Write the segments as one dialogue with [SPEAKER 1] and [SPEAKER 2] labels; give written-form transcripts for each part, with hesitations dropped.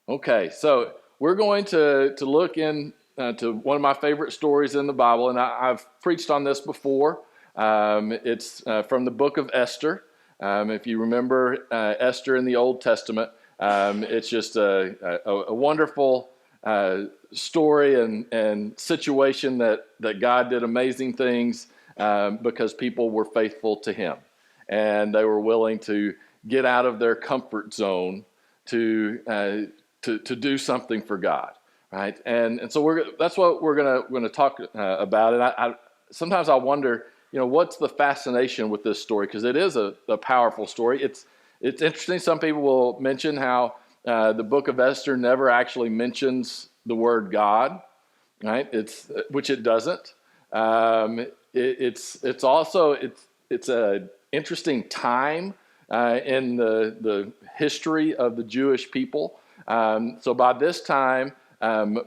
[SPEAKER 1] Okay, so we're going to look in to one of my favorite stories in the Bible, and I've preached on this before. It's from the book of Esther. If you remember Esther in the Old Testament, it's just a wonderful story and situation that God did amazing things because people were faithful to Him, and they were willing to get out of their comfort zone to do something for God, right? And so that's what we're gonna talk about. And I sometimes I wonder, what's the fascination with this story, because it is a powerful story. It's interesting. Some people will mention how the book of Esther never actually mentions the word God, right? Which it doesn't. It's also a interesting time in the history of the Jewish people. So by this time,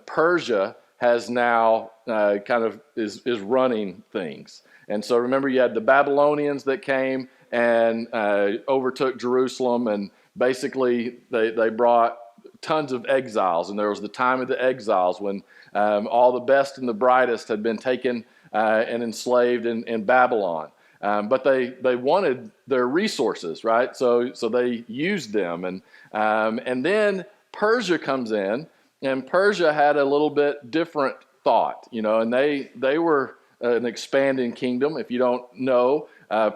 [SPEAKER 1] Persia has now kind of is running things. And so remember, you had the Babylonians that came and overtook Jerusalem, and basically they brought tons of exiles. And there was the time of the exiles when all the best and the brightest had been taken and enslaved in Babylon. But they wanted their resources, right? So they used them, and then Persia comes in, and Persia had a little bit different thought, and they were an expanding kingdom. If you don't know,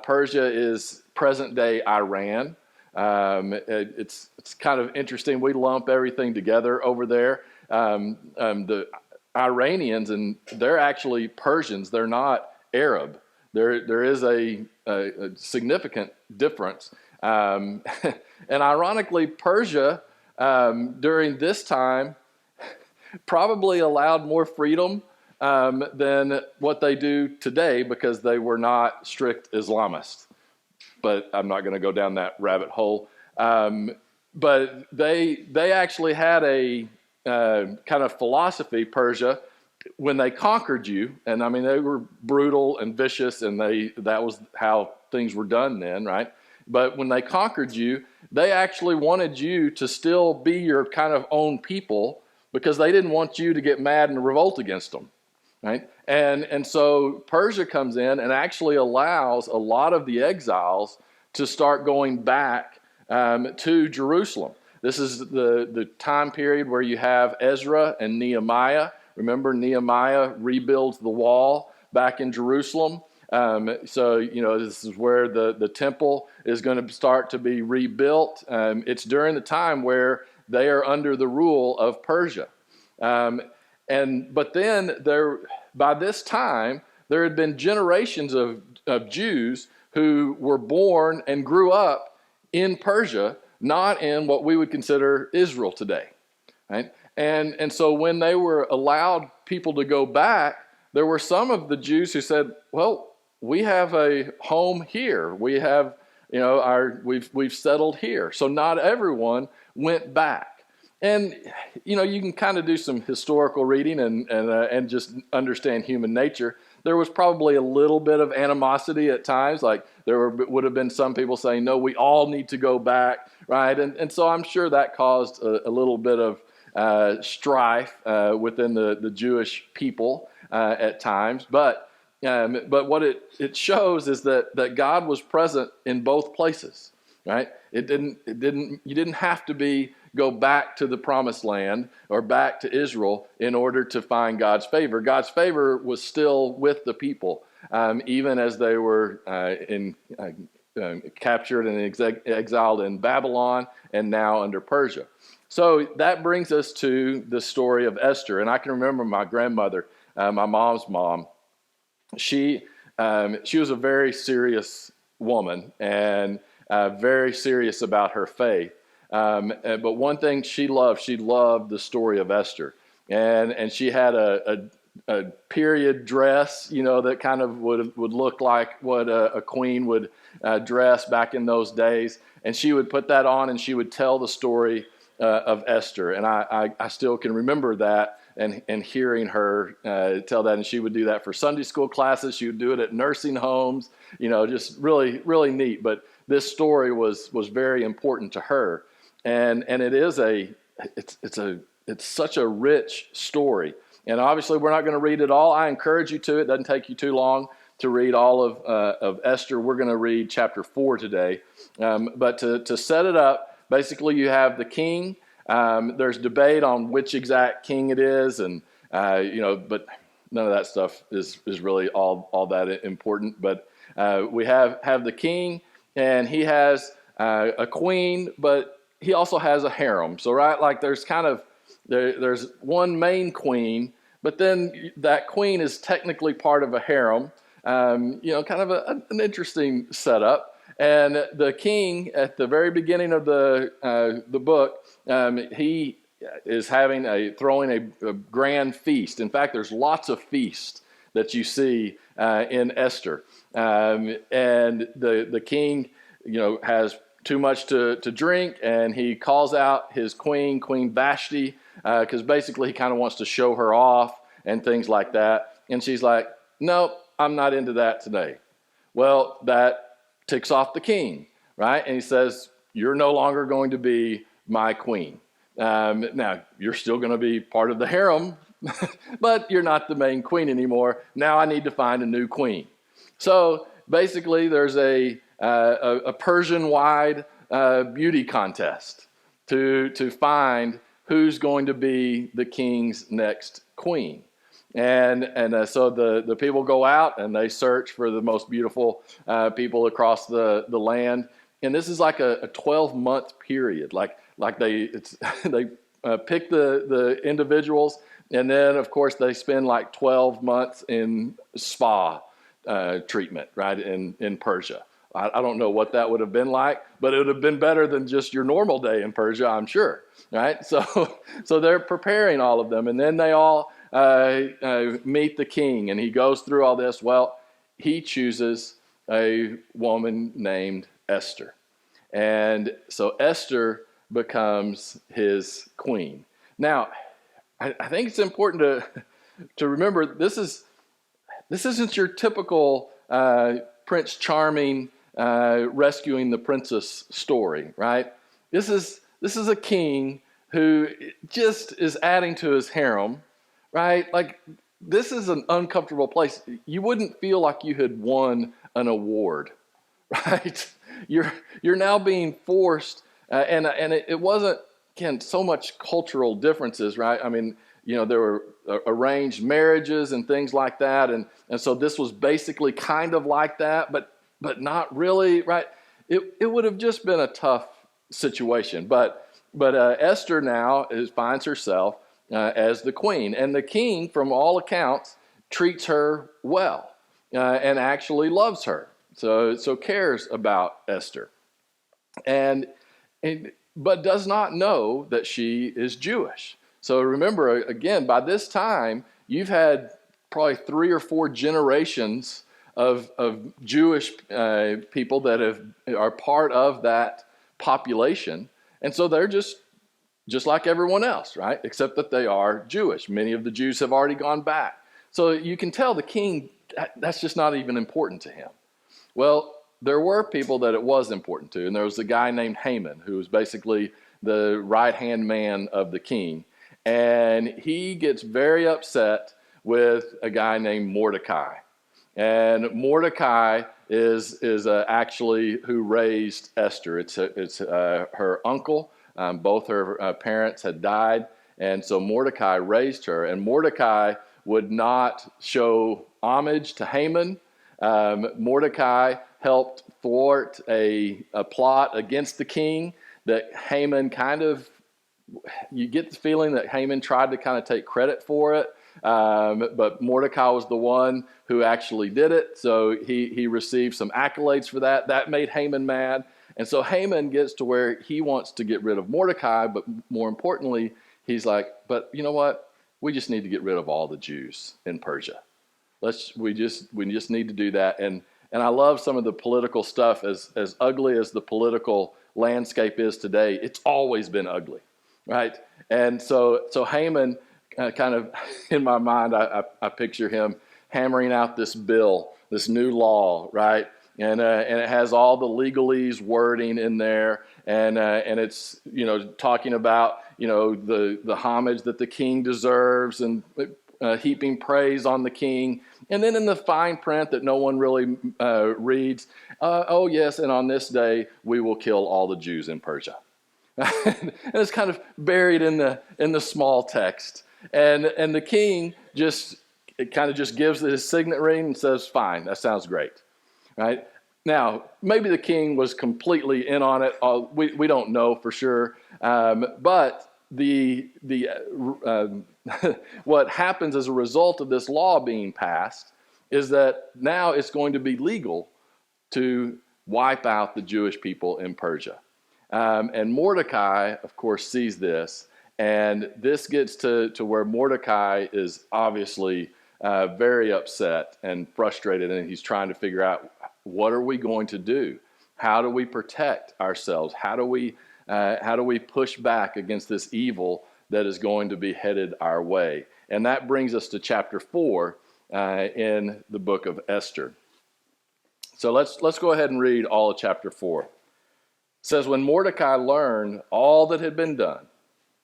[SPEAKER 1] Persia is present day Iran. It's kind of interesting. We lump everything together over there. The Iranians, and they're actually Persians. They're not Arab. There is a significant difference. And ironically, Persia during this time probably allowed more freedom than what they do today, because they were not strict Islamists. But I'm not going to go down that rabbit hole. But they actually had a kind of philosophy, Persia, when they conquered you. And I mean, they were brutal and vicious, and that was how things were done then, right? But when they conquered you, they actually wanted you to still be your kind of own people, because they didn't want you to get mad and revolt against them, right? And so Persia comes in and actually allows a lot of the exiles to start going back to Jerusalem. This is the time period where you have Ezra and Nehemiah. Remember, Nehemiah rebuilds the wall back in Jerusalem. So this is where the temple is going to start to be rebuilt. It's during the time where they are under the rule of Persia. But then by this time, there had been generations of Jews who were born and grew up in Persia, not in what we would consider Israel today, right? And so when they were allowed people to go back, there were some of the Jews who said, well, we have a home here. We have, we've settled here. So not everyone went back. And, you can kind of do some historical reading and just understand human nature. There was probably a little bit of animosity at times. Like would have been some people saying, no, we all need to go back, right? And so I'm sure that caused a little bit of strife within the Jewish people at times. But what it shows is that God was present in both places, right? You didn't have to go back to the promised land or back to Israel in order to find God's favor. God's favor was still with the people, even as they were captured and exiled in Babylon and now under Persia. So that brings us to the story of Esther. And I can remember my grandmother, my mom's mom. She was a very serious woman, and very serious about her faith. But one thing she loved the story of Esther. And she had a period dress, that kind of would look like what a queen would dress back in those days. And she would put that on, and she would tell the story of Esther. And I still can remember that and hearing her tell that. And she would do that for Sunday school classes. She would do it at nursing homes, just really, really neat. But this story was very important to her. And it is a it's such a rich story. And obviously, we're not going to read it all. I encourage you to. It doesn't take you too long to read all of Esther. We're going to read chapter 4 today. But to set it up, basically, you have the king. There's debate on which exact king it is, and but none of that stuff is really all that important. But we have the king, and he has a queen, but he also has a harem. So like there's kind of there's one main queen, but then that queen is technically part of a harem. Kind of an interesting setup. And the king, at the very beginning of the book, he is throwing a grand feast. In fact, there's lots of feasts that you see in Esther. And the king, has too much to drink, and he calls out his Queen Vashti, because basically he kind of wants to show her off and things like that. And she's like, "Nope, I'm not into that today." Well, that ticks off the king, right? And he says, "You're no longer going to be my queen. Now, you're still going to be part of the harem, but you're not the main queen anymore. Now I need to find a new queen." So basically, there's a Persian-wide beauty contest to find who's going to be the king's next queen. And so the people go out and they search for the most beautiful people across the land. And this is like a 12-month period. Like they pick the individuals, and then of course they spend like 12 months in spa treatment, right, in Persia. I don't know what that would have been like, but it would have been better than just your normal day in Persia, I'm sure, right? So they're preparing all of them, and then they all meet the king, and he goes through all this. Well, he chooses a woman named Esther, and so Esther becomes his queen. Now, I think it's important to remember this isn't your typical Prince Charming rescuing the princess story, right? This is a king who just is adding to his harem, right? Like, this is an uncomfortable place. You wouldn't feel like you had won an award, right? You're now being forced, and it wasn't, again, so much cultural differences, right? I mean, there were arranged marriages and things like that, and so this was basically kind of like that, but not really, right? It would have just been a tough situation, but Esther now finds herself as the queen, and the king, from all accounts, treats her well and actually loves her, so cares about Esther, but does not know that she is Jewish. So remember, again, by this time, you've had probably 3 or 4 generations of Jewish people that are part of that population. And so they're just like everyone else, right? Except that they are Jewish. Many of the Jews have already gone back. So you can tell the king, that's just not even important to him. Well, there were people that it was important to, and there was a guy named Haman, who was basically the right-hand man of the king. And he gets very upset with a guy named Mordecai. And Mordecai is actually who raised Esther. It's her uncle. Both her parents had died, and so Mordecai raised her. And Mordecai would not show homage to Haman. Mordecai helped thwart a plot against the king that Haman you get the feeling that Haman tried to kind of take credit for it. But Mordecai was the one who actually did it, so he received some accolades for that. That made Haman mad, and so Haman gets to where he wants to get rid of Mordecai, but more importantly, he's like, but you know what? We just need to get rid of all the Jews in Persia. We just need to do that. And I love some of the political stuff. As ugly as the political landscape is today, it's always been ugly, right? And so Haman, kind of in my mind, I picture him hammering out this bill, this new law, right? And it has all the legalese wording in there, and it's talking about the homage that the king deserves, and heaping praise on the king. And then in the fine print that no one really reads, oh yes, and on this day we will kill all the Jews in Persia. And it's kind of buried in the small text. And the king just gives his signet ring and says, fine, that sounds great. Right? Now, maybe the king was completely in on it. We don't know for sure. But what happens as a result of this law being passed is that now it's going to be legal to wipe out the Jewish people in Persia. And Mordecai, of course, sees this. And this gets to where Mordecai is obviously very upset and frustrated. And he's trying to figure out, what are we going to do? How do we protect ourselves? How do we push back against this evil that is going to be headed our way? And that brings us to chapter 4 in the book of Esther. So let's go ahead and read all of chapter 4. It says, when Mordecai learned all that had been done,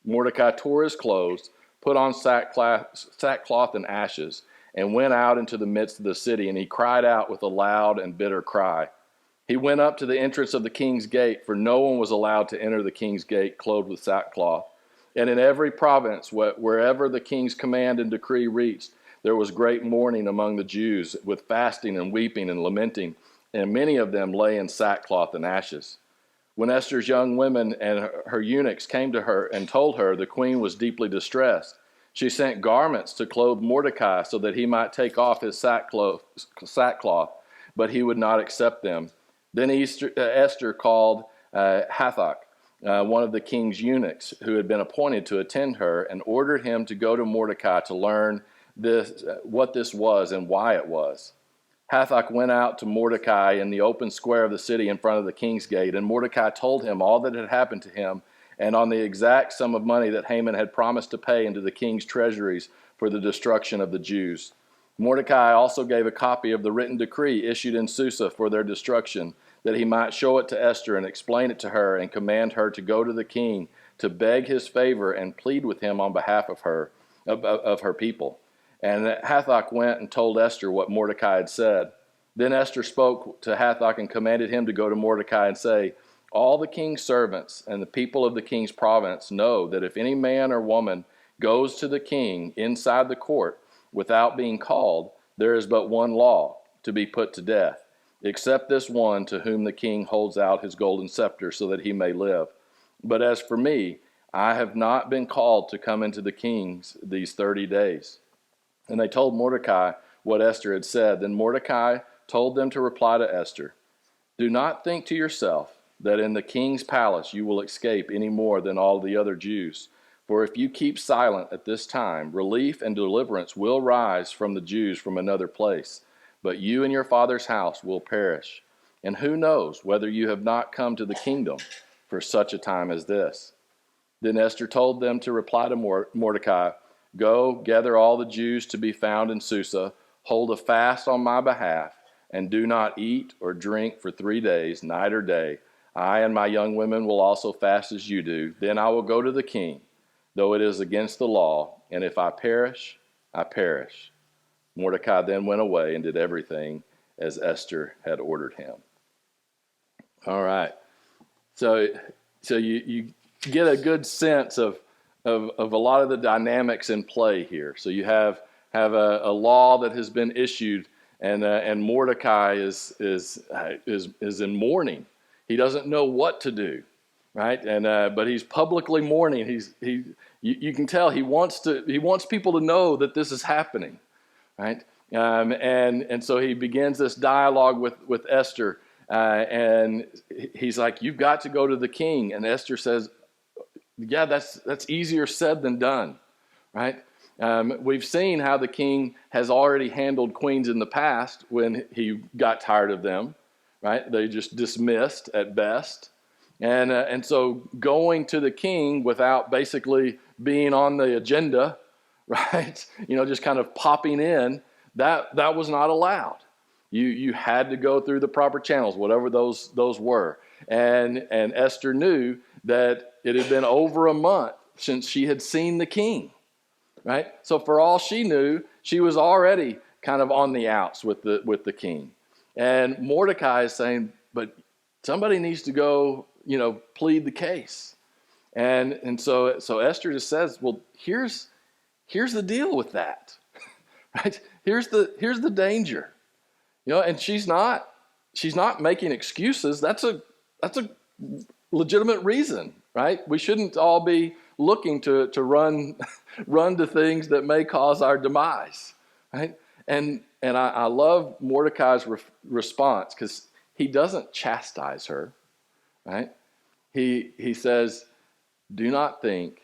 [SPEAKER 1] Mordecai tore his clothes, put on sackcloth and ashes, and went out into the midst of the city, and he cried out with a loud and bitter cry. He went up to the entrance of the king's gate, for no one was allowed to enter the king's gate clothed with sackcloth. And in every province, wherever the king's command and decree reached, there was great mourning among the Jews, with fasting and weeping and lamenting, and many of them lay in sackcloth and ashes. When Esther's young women and her eunuchs came to her and told her the queen was deeply distressed, she sent garments to clothe Mordecai so that he might take off his sackcloth, but he would not accept them. Then Esther called Hathach, one of the king's eunuchs, who had been appointed to attend her, and ordered him to go to Mordecai to learn what this was and why it was. Hathach went out to Mordecai in the open square of the city in front of the king's gate, and Mordecai told him all that had happened to him, and on the exact sum of money that Haman had promised to pay into the king's treasuries for the destruction of the Jews. Mordecai also gave a copy of the written decree issued in Susa for their destruction, that he might show it to Esther and explain it to her and command her to go to the king to beg his favor and plead with him on behalf of her people. And Hathach went and told Esther what Mordecai had said. Then Esther spoke to Hathach and commanded him to go to Mordecai and say, all the king's servants and the people of the king's province know that if any man or woman goes to the king inside the court without being called, there is but one law, to be put to death, except this one to whom the king holds out his golden scepter so that he may live. But as for me, I have not been called to come into the king's these 30 days. And they told Mordecai what Esther had said. Then Mordecai told them to reply to Esther, do not think to yourself that in the king's palace you will escape any more than all the other Jews. For if you keep silent at this time, relief and deliverance will rise from the Jews from another place, but you and your father's house will perish. And who knows whether you have not come to the kingdom for such a time as this? Then Esther told them to reply to Mordecai, go, gather all the Jews to be found in Susa, hold a fast on my behalf, and do not eat or drink for 3 days, night or day. I and my young women will also fast as you do. Then I will go to the king, though it is against the law, and if I perish, I perish. Mordecai then went away and did everything as Esther had ordered him. All right. So you get a good sense of a lot of the dynamics in play here. So you have a law that has been issued, and Mordecai is in mourning. He doesn't know what to do, right? And but he's publicly mourning. You can tell he wants people to know that this is happening, right? And so he begins this dialogue with Esther, and he's like, "You've got to go to the king." And Esther says, "Yeah, that's easier said than done, right?" We've seen how the king has already handled queens in the past when he got tired of them. Right? They just dismissed at best. And so going to the king without basically being on the agenda, right? Just kind of popping in, that was not allowed. You had to go through the proper channels, whatever those were. And Esther knew that it had been over a month since she had seen the king, right? So for all she knew, she was already kind of on the outs with the king. And Mordecai is saying, but somebody needs to go, plead the case. And so Esther just says, well, here's the deal with that, right? Here's the danger, and she's not making excuses. That's a legitimate reason, right? We shouldn't all be looking to run to things that may cause our demise, right? And I love Mordecai's response, because he doesn't chastise her, right? He says, do not think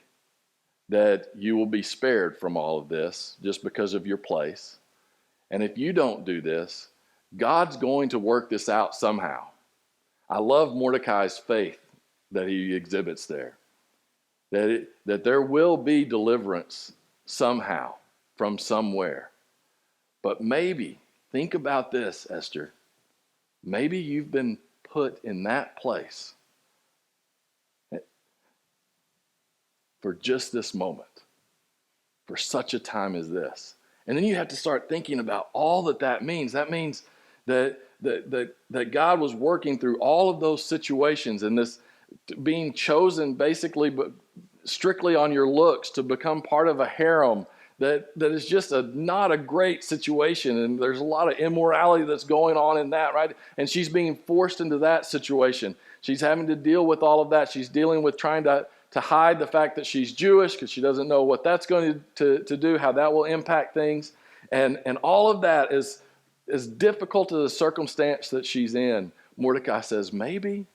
[SPEAKER 1] that you will be spared from all of this just because of your place. And if you don't do this, God's going to work this out somehow. I love Mordecai's faith that he exhibits there, that there will be deliverance somehow from somewhere. But maybe, think about this, Esther, maybe you've been put in that place for just this moment, for such a time as this. And then you have to start thinking about all that means. That means that God was working through all of those situations, and this being chosen basically but strictly on your looks to become part of a harem that is just not a great situation, and there's a lot of immorality that's going on in that, right? And she's being forced into that situation. She's having to deal with all of that. She's dealing with trying to hide the fact that she's Jewish, because she doesn't know what that's going to do, how that will impact things. And all of that is as difficult as the circumstance that she's in. Mordecai says, maybe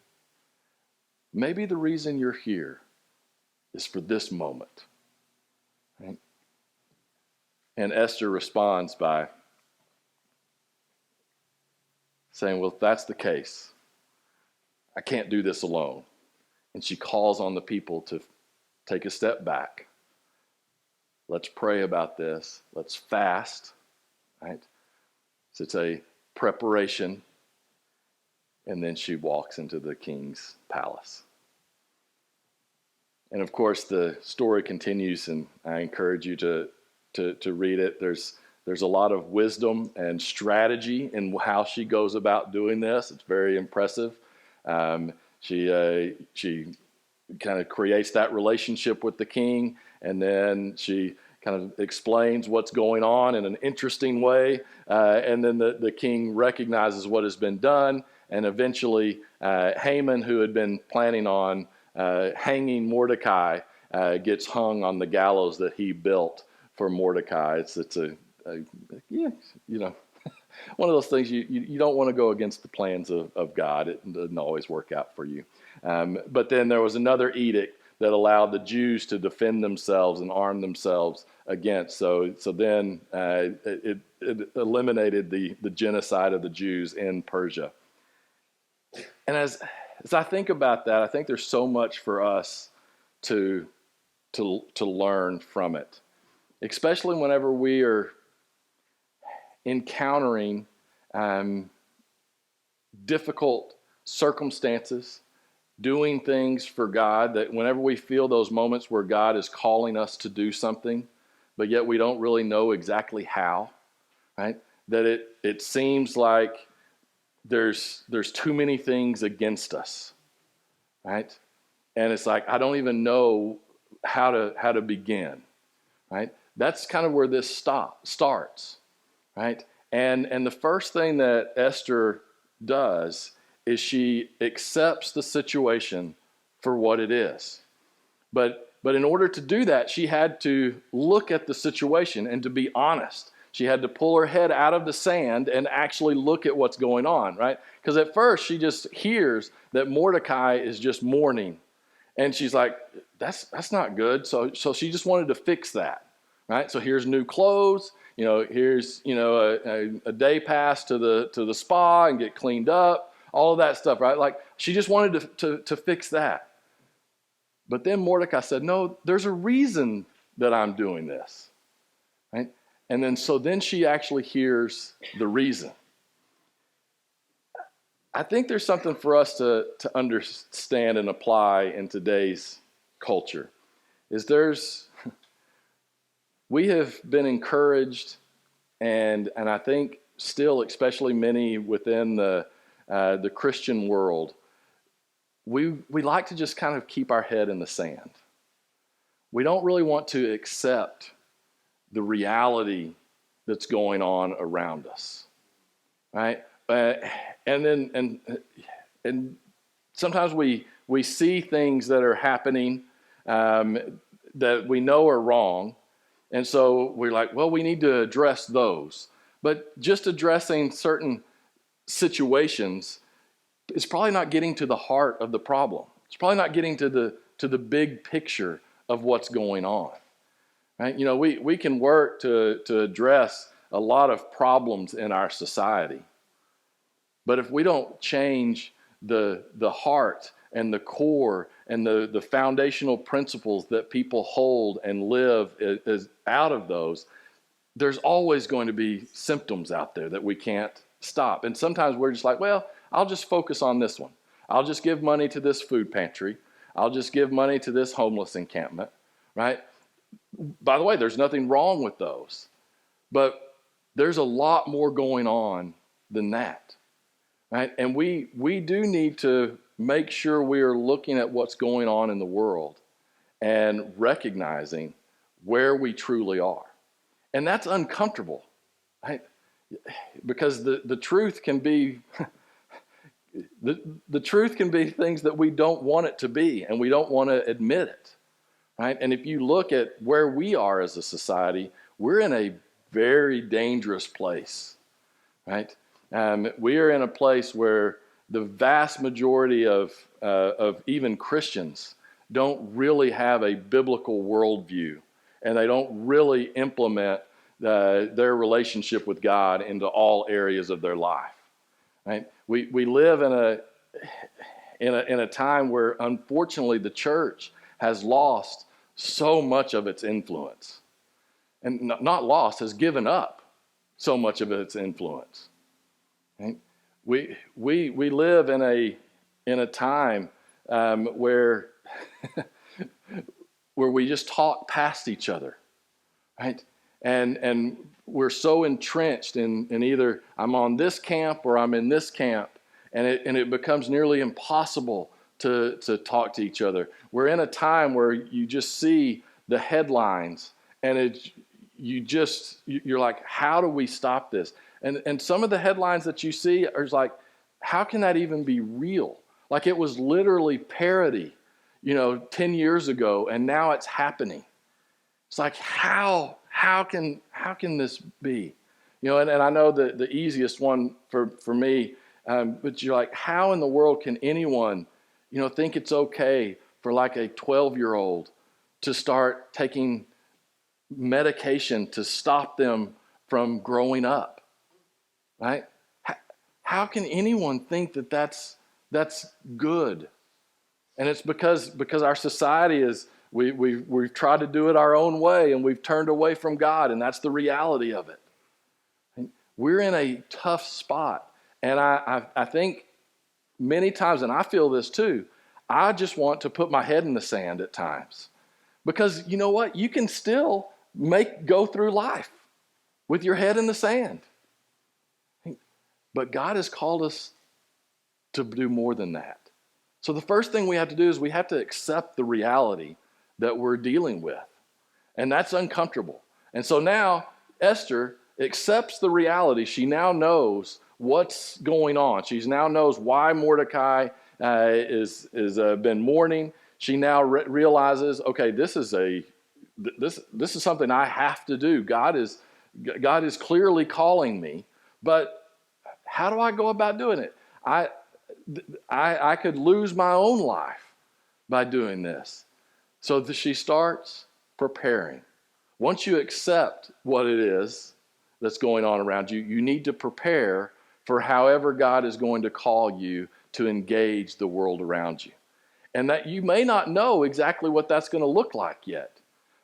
[SPEAKER 1] the reason you're here is for this moment. Right? And Esther responds by saying, well, if that's the case, I can't do this alone. And she calls on the people to take a step back. Let's pray about this. Let's fast, right? So it's a preparation. And then she walks into the king's palace. And of course, the story continues, and I encourage you to read it. There's a lot of wisdom and strategy in how she goes about doing this. It's very impressive. She kind of creates that relationship with the king, and then she kind of explains what's going on in an interesting way, and then the king recognizes what has been done, and eventually Haman, who had been planning on hanging Mordecai, gets hung on the gallows that he built for Mordecai. It's one of those things you don't want to go against the plans of God. It doesn't always work out for you. But then there was another edict that allowed the Jews to defend themselves and arm themselves against. So then it eliminated the genocide of the Jews in Persia. And as I think about that, I think there's so much for us to learn from it, especially whenever we are encountering difficult circumstances, doing things for God, that whenever we feel those moments where God is calling us to do something, but yet we don't really know exactly how, right? That it seems like there's too many things against us, right? And it's like, I don't even know how to begin, right? That's kind of where this starts, right? And the first thing that Esther does is she accepts the situation for what it is. But in order to do that, she had to look at the situation and to be honest. She had to pull her head out of the sand and actually look at what's going on, right? Because at first she just hears that Mordecai is just mourning. And she's like, that's not good. So she just wanted to fix that, right? So here's new clothes. Here's a day pass to the spa and get cleaned up. All of that stuff, right? Like, she just wanted to fix that. But then Mordecai said, no, there's a reason that I'm doing this, right? And then she actually hears the reason. I think there's something for us to understand and apply in today's culture. is we have been encouraged, and I think still, especially many within the Christian world, we like to just kind of keep our head in the sand. We don't really want to accept the reality that's going on around us, right? And sometimes we see things that are happening that we know are wrong, and so we're like, well, we need to address those. But just addressing certain situations is probably not getting to the heart of the problem. It's probably not getting to the big picture of what's going on. Right? You know, we can work to address a lot of problems in our society. But if we don't change the heart and the core and the foundational principles that people hold and live as out of those, there's always going to be symptoms out there that we can't stop. And sometimes we're just like, well, I'll just focus on this one. I'll just give money to this food pantry. I'll just give money to this homeless encampment, right? By the way, there's nothing wrong with those. But there's a lot more going on than that, right? And we do need to make sure we are looking at what's going on in the world and recognizing where we truly are. And that's uncomfortable, right? Because the truth can be the truth can be things that we don't want it to be, and we don't want to admit it, right? And if you look at where we are as a society, we're in a very dangerous place, right? We are in a place where the vast majority of even Christians don't really have a biblical worldview, and they don't really implement their relationship with God into all areas of their life. Right? We live in a time where, unfortunately, the church has lost so much of its influence, and not lost, has given up so much of its influence. Right? We live in a time where where we just talk past each other, right? And we're so entrenched in either I'm on this camp or I'm in this camp, and it becomes nearly impossible to talk to each other. We're in a time where you just see the headlines, and you're like, how do we stop this? And some of the headlines that you see are like, how can that even be real? Like, it was literally parody, 10 years ago, and now it's happening. It's like, how can this be? And I know the easiest one for me, but you're like, how in the world can anyone, think it's okay for like a 12-year-old to start taking medication to stop them from growing up, right? How can anyone think that that's good? And it's because our society is, we've tried to do it our own way, and we've turned away from God, and that's the reality of it. And we're in a tough spot, and I think many times, and I feel this too, I just want to put my head in the sand at times, because you know what? You can still go through life with your head in the sand, but God has called us to do more than that. So the first thing we have to do is we have to accept the reality that we're dealing with. And that's uncomfortable. And so now Esther accepts the reality. She now knows what's going on. She now knows why Mordecai is been mourning. She now realizes, okay, this is something I have to do. God is clearly calling me, but how do I go about doing it? I could lose my own life by doing this. So she starts preparing. Once you accept what it is that's going on around you, you need to prepare for however God is going to call you to engage the world around you. And that you may not know exactly what that's going to look like yet,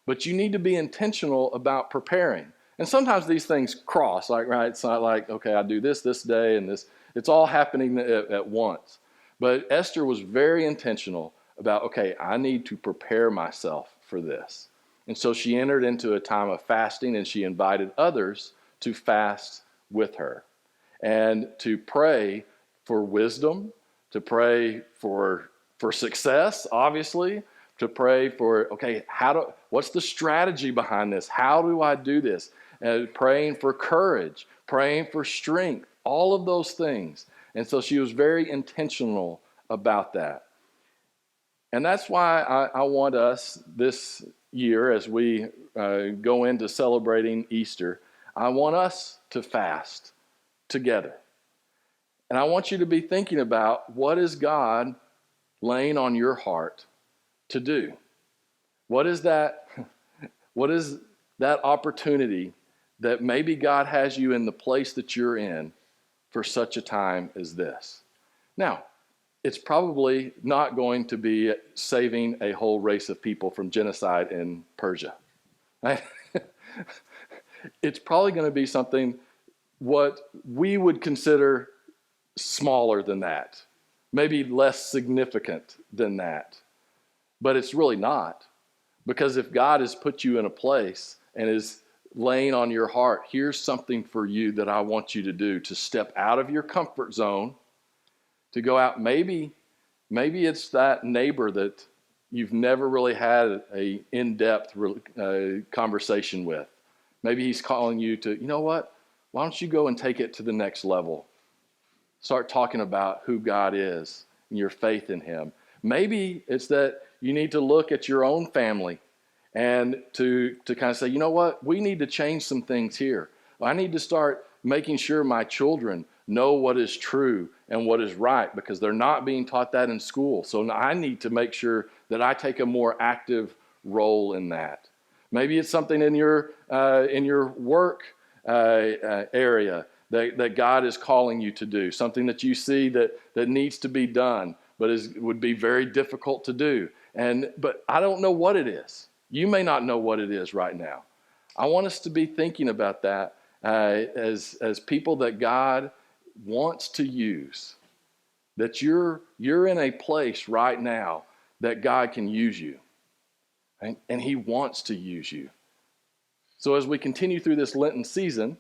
[SPEAKER 1] but you need to be intentional about preparing. And sometimes these things cross, right? It's not like, okay, I do this day and this. It's all happening at once. But Esther was very intentional about, okay, I need to prepare myself for this. And so she entered into a time of fasting, and she invited others to fast with her and to pray for wisdom, to pray for success, obviously, to pray for, okay, what's the strategy behind this? How do I do this? Praying for courage, praying for strength, all of those things. And so she was very intentional about that. And that's why I want us this year, as we go into celebrating Easter, I want us to fast together. And I want you to be thinking about, what is God laying on your heart to do? What is that opportunity that maybe God has you in the place that you're in for such a time as this? Now, it's probably not going to be saving a whole race of people from genocide in Persia. Right? It's probably going to be something what we would consider smaller than that, maybe less significant than that. But it's really not. Because if God has put you in a place and is laying on your heart, here's something for you that I want you to do, to step out of your comfort zone, to go out. Maybe it's that neighbor that you've never really had a in-depth conversation with. Maybe he's calling you to, you know what? Why don't you go and take it to the next level? Start talking about who God is and your faith in him. Maybe it's that you need to look at your own family and to kind of say, you know what? We need to change some things here. I need to start making sure my children know what is true and what is right, because they're not being taught that in school. So I need to make sure that I take a more active role in that. Maybe it's something in your work area that God is calling you to do, something that you see that needs to be done, but would be very difficult to do. But I don't know what it is. You may not know what it is right now. I want us to be thinking about that as people that God wants to use, that you're in a place right now that God can use you, right? And he wants to use you. So as we continue through this Lenten season,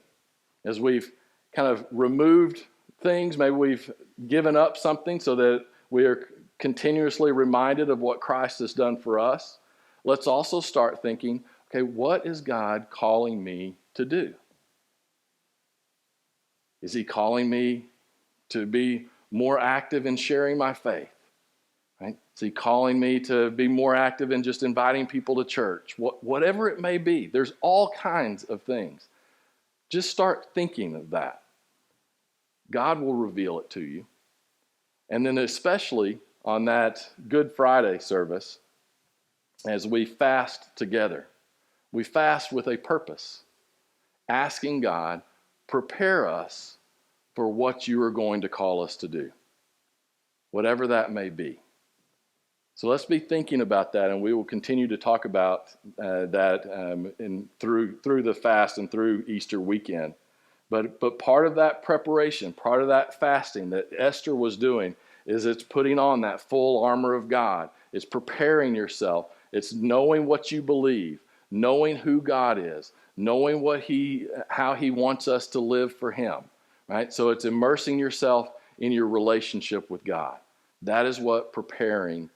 [SPEAKER 1] as we've kind of removed things, maybe we've given up something so that we are continuously reminded of what Christ has done for us, let's also start thinking, okay, what is God calling me to do? Is he calling me to be more active in sharing my faith? Right? Is he calling me to be more active in just inviting people to church? Whatever it may be, there's all kinds of things. Just start thinking of that. God will reveal it to you. And then especially on that Good Friday service, as we fast together, we fast with a purpose, asking God, prepare us for what you are going to call us to do, whatever that may be. So let's be thinking about that, and we will continue to talk about that through the fast and through Easter weekend. But part of that preparation, part of that fasting that Esther was doing, is it's putting on that full armor of God. It's preparing yourself. It's knowing what you believe, knowing who God is, knowing how he wants us to live for him, right? So it's immersing yourself in your relationship with God. That is what preparing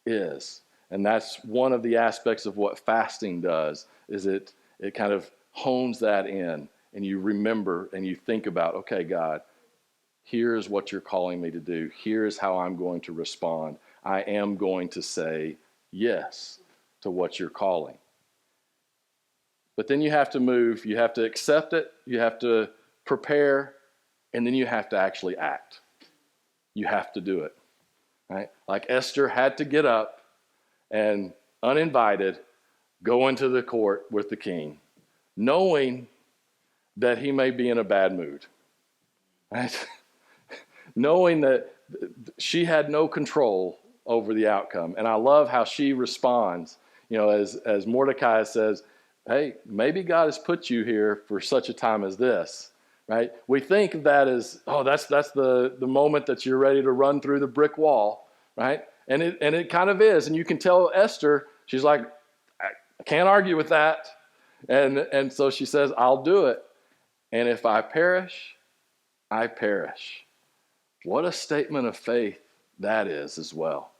[SPEAKER 1] is. And that's one of the aspects of what fasting does, is it kind of hones that in, and you remember and you think about, okay, God, here's what you're calling me to do. Here's how I'm going to respond. I am going to say yes to what you're calling. But then you have to move. You have to accept it. You have to prepare. And then you have to actually act. You have to do it. Right? Like Esther had to get up and, uninvited, go into the court with the king, knowing that he may be in a bad mood. Right? Knowing that she had no control over the outcome. And I love how she responds, as Mordecai says, hey, maybe God has put you here for such a time as this, right? We think of that as, that's the moment that you're ready to run through the brick wall, right? And it kind of is. And you can tell Esther, she's like, I can't argue with that. And so she says, I'll do it. And if I perish, I perish. What a statement of faith that is as well.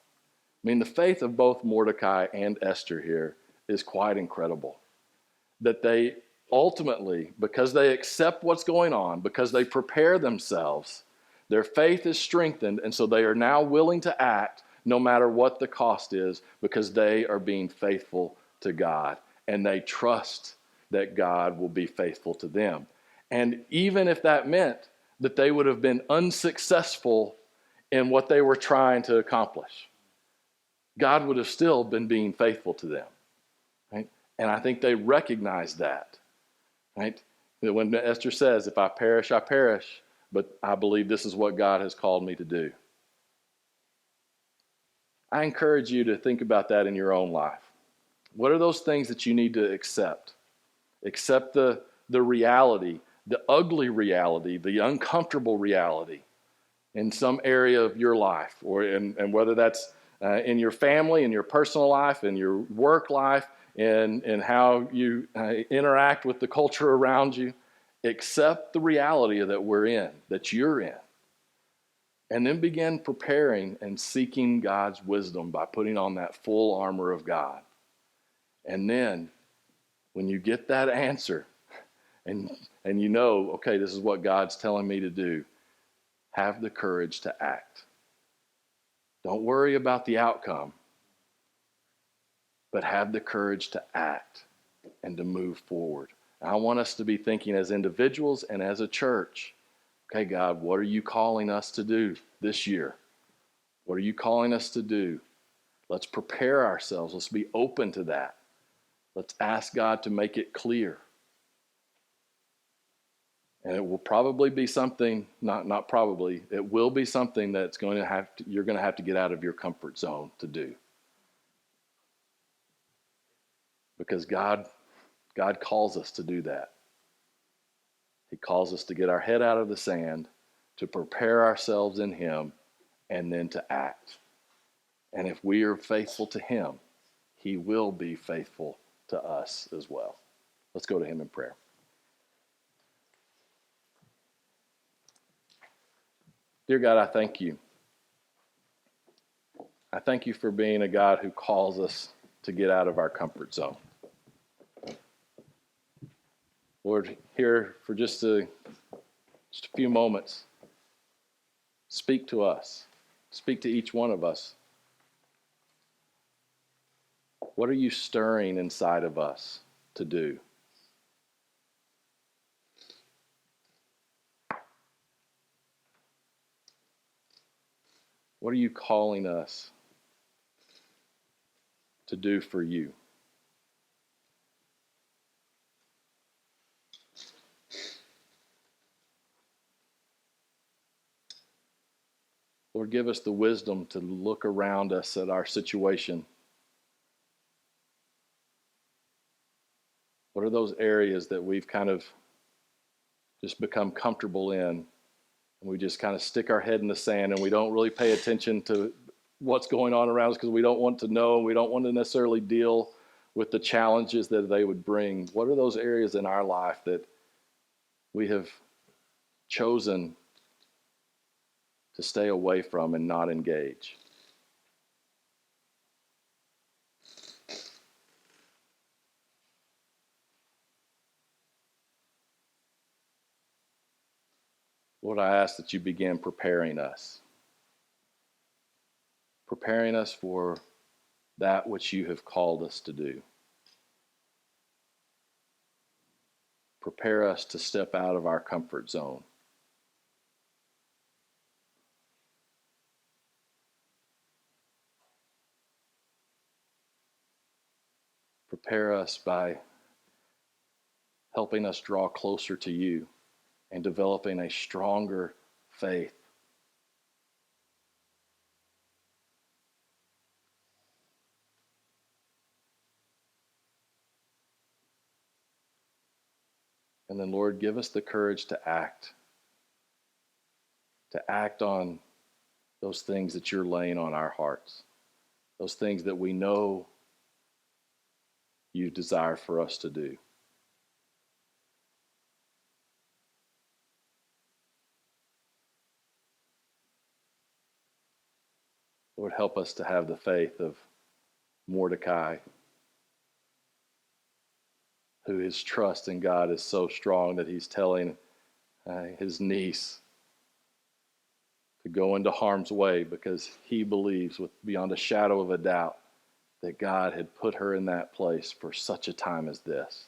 [SPEAKER 1] I mean, the faith of both Mordecai and Esther here is quite incredible. That they ultimately, because they accept what's going on, because they prepare themselves, their faith is strengthened, and so they are now willing to act no matter what the cost is, because they are being faithful to God, and they trust that God will be faithful to them. And even if that meant that they would have been unsuccessful in what they were trying to accomplish, God would have still been being faithful to them. Right? And I think they recognize that. Right? That when Esther says, if I perish, I perish, but I believe this is what God has called me to do. I encourage you to think about that in your own life. What are those things that you need to accept? Accept the reality, the ugly reality, the uncomfortable reality in some area of your life, and whether that's in your family, in your personal life, in your work life, in how you interact with the culture around you. Accept the reality that we're in, that you're in. And then begin preparing and seeking God's wisdom by putting on that full armor of God. And then when you get that answer and you know, okay, this is what God's telling me to do, have the courage to act. Don't worry about the outcome, but have the courage to act and to move forward. And I want us to be thinking as individuals and as a church, okay, God, what are you calling us to do this year? What are you calling us to do? Let's prepare ourselves. Let's be open to that. Let's ask God to make it clear. And it will probably be something, not probably, it will be something that's you're going to have to get out of your comfort zone to do. Because God calls us to do that. He calls us to get our head out of the sand, to prepare ourselves in Him, and then to act. And if we are faithful to Him, He will be faithful to us as well. Let's go to Him in prayer. Dear God, I thank you. I thank you for being a God who calls us to get out of our comfort zone. Lord, here for just a few moments, speak to us. Speak to each one of us. What are you stirring inside of us to do? What are you calling us to do for you? Lord, give us the wisdom to look around us at our situation. What are those areas that we've kind of just become comfortable in, and we just kind of stick our head in the sand and we don't really pay attention to what's going on around us because we don't want to know, we don't want to necessarily deal with the challenges that they would bring? What are those areas in our life that we have chosen to stay away from and not engage? Lord, I ask that you begin preparing us for that which you have called us to do. Prepare us to step out of our comfort zone. Prepare us by helping us draw closer to you and developing a stronger faith. And then, Lord, give us the courage to act on those things that you're laying on our hearts, those things that we know you desire for us to do. Lord, help us to have the faith of Mordecai, who his trust in God is so strong that he's telling his niece to go into harm's way because he believes with beyond a shadow of a doubt that God had put her in that place for such a time as this.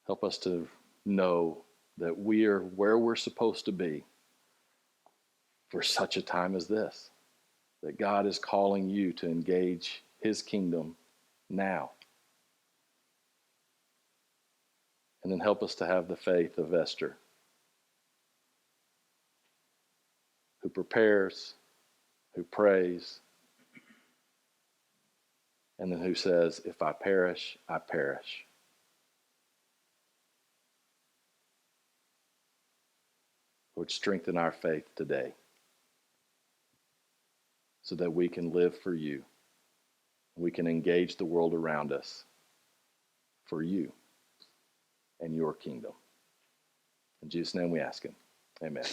[SPEAKER 1] Help us to know that we are where we're supposed to be for such a time as this, that God is calling you to engage his kingdom now. And then help us to have the faith of Esther, who prepares, who prays, and then who says, if I perish, I perish. Lord, strengthen our faith today so that we can live for you. We can engage the world around us for you and your kingdom. In Jesus' name we ask him. Amen.